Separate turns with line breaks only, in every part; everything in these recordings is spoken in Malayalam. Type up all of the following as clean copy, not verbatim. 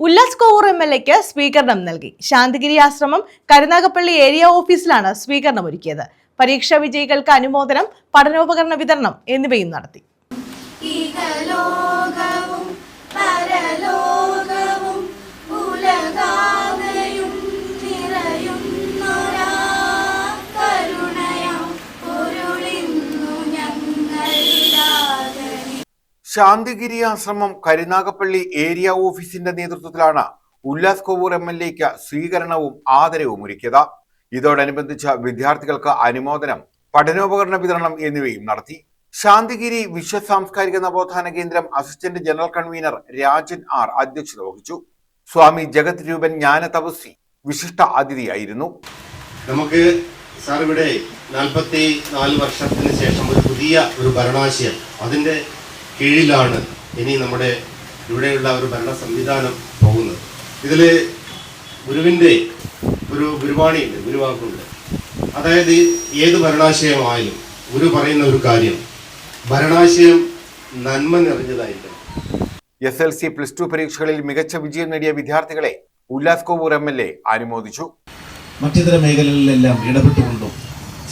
ഉല്ലാസ് കോവൂർ MLAക്ക് സ്വീകരണം നൽകി. ശാന്തിഗിരി ആശ്രമം കരുനാഗപ്പള്ളി ഏരിയ ഓഫീസിലാണ് സ്വീകരണം ഒരുക്കിയത്. പരീക്ഷാ വിജയികൾക്ക് അനുമോദനം, പഠനോപകരണ വിതരണം എന്നിവയും നടത്തി.
ശാന്തിഗിരി ആശ്രമം കരുനാഗപ്പള്ളി ഏരിയ ഓഫീസിന്റെ നേതൃത്വത്തിലാണ് ഉല്ലാസ് കോവൂർ MLAക്ക് സ്വീകരണവും ആദരവും ഒരുക്കിയത്. ഇതോടനുബന്ധിച്ച് വിദ്യാർത്ഥികൾക്ക് അനുമോദനം, പഠനോപകരണ വിതരണം എന്നിവയും നടത്തി. ശാന്തിഗിരി വിശ്വ സാംസ്കാരിക നവോത്ഥാന കേന്ദ്രം assistant general convener Rajan R അധ്യക്ഷത വഹിച്ചു. സ്വാമി ജഗത് രൂപൻ ജ്ഞാന തപസ്വി വിശിഷ്ട അതിഥിയായിരുന്നു.
നമുക്ക് സാർ ഇവിടെ 44 വർഷത്തിന് ശേഷം ഒരു പുതിയ ഭരണാശയം അതിന്റെ കീഴിലാണ് ഇനി നമ്മുടെ ഇവിടെയുള്ള ഒരു ഭരണ സംവിധാനം പോകുന്നത്. ഇതിൽ ഗുരുവിൻ്റെ ഒരു ഗുരുവാണിയുണ്ട്, ഗുരുവാക്കുണ്ട്. അതായത് ഏത് ഭരണാശയമായാലും ഗുരു പറയുന്ന ഒരു കാര്യം, ഭരണാശയം നന്മ നിറഞ്ഞതായിരിക്കണം.
SLC +2 പരീക്ഷകളിൽ മികച്ച വിജയം നേടിയ വിദ്യാർത്ഥികളെ ഉല്ലാസ് കോവൂർ MLA അനുമോദിച്ചു.
മറ്റിതര മേഖലകളിലെല്ലാം ഇടപെട്ടുകൊണ്ടും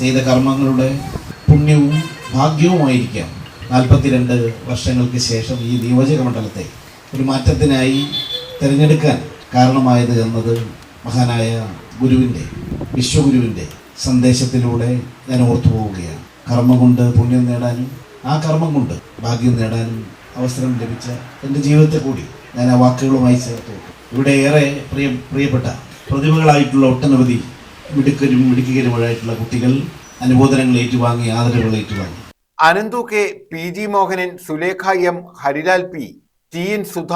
ചെയ്ത കർമ്മങ്ങളുടെ പുണ്യവും ഭാഗ്യവുമായിരിക്കാം 42 വർഷങ്ങൾക്ക് ശേഷം ഈ നിയോജക മണ്ഡലത്തെ ഒരു മാറ്റത്തിനായി തിരഞ്ഞെടുക്കാൻ കാരണമായത് എന്നത് മഹാനായ ഗുരുവിൻ്റെ, വിശ്വഗുരുവിൻ്റെ സന്ദേശത്തിലൂടെ ഞാൻ ഓർത്തു പോവുകയാണ്. കർമ്മം കൊണ്ട് പുണ്യം നേടാനും ആ കർമ്മം കൊണ്ട് ഭാഗ്യം നേടാനും അവസരം ലഭിച്ച എൻ്റെ ജീവിതത്തെ കൂടി ഞാൻ ആ വാക്കുകളുമായി ചേർത്തു. ഇവിടെ ഏറെ പ്രിയപ്പെട്ട പ്രതിഭകളായിട്ടുള്ള ഒട്ടനവധി മിടുക്കരുമായിട്ടുള്ള കുട്ടികൾ അനുമോദനങ്ങൾ ഏറ്റുവാങ്ങി, ആദരവുകൾ ഏറ്റുവാങ്ങി.
Ananthu K, PG Mohanan, Sulekha M, Harilal P, TN Sudha,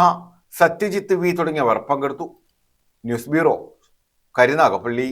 Satyajit V തുടങ്ങിയവർ പങ്കെടുത്തു. News bureau, Karunagappally.